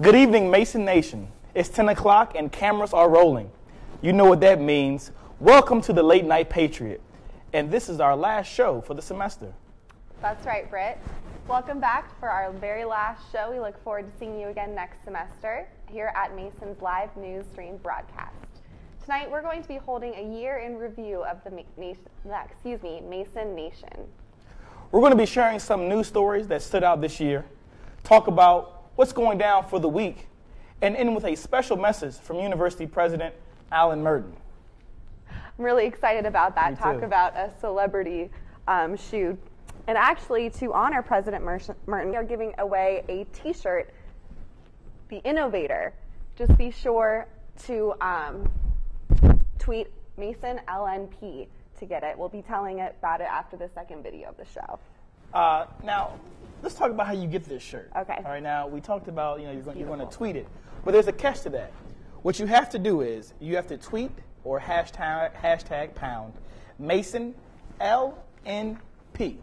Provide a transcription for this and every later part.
Good evening, Mason Nation. It's 10 o'clock and cameras are rolling. You know what that means. Welcome to the Late Night Patriot. And this is our last show for the semester. That's right, Britt. Welcome back for our very last show. We look forward to seeing you again next semester here at Mason's live news stream broadcast. Tonight we're going to be holding a year in review of the Mason Nation. We're going to be sharing some news stories that stood out this year, talk about what's going down for the week, and end with a special message from University President Alan Merton. I'm really excited about that. Talk about a celebrity shoot. And actually, to honor President Merton, we are giving away a T-shirt, The Innovator. Just be sure to tweet Mason LNP to get it. We'll be telling about it after the second video of the show. Now, let's talk about how you get this shirt. Okay. All right. Now, we talked about you're going to tweet it, but there's a catch to that. What you have to do is you have to tweet or hashtag pound Mason LNP.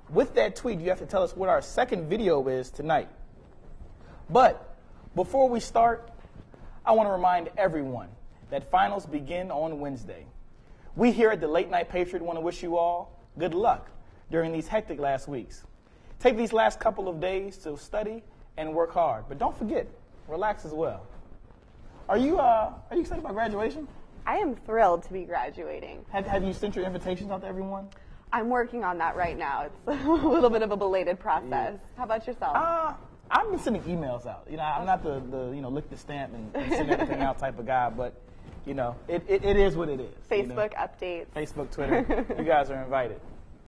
With that tweet, you have to tell us what our second video is tonight. But before we start, I want to remind everyone that finals begin on Wednesday. We here at the Late Night Patriot want to wish you all good luck during these hectic last weeks. Take these last couple of days to study and work hard, but don't forget, relax as well. Are you excited about graduation? I am thrilled to be graduating. Have you sent your invitations out to everyone? I'm working on that right now. It's a little bit of a belated process. Yeah. How about yourself? I've been sending emails out. I'm not the lick the stamp and send everything out type of guy, but it is what it is. Facebook updates. Facebook, Twitter. You guys are invited.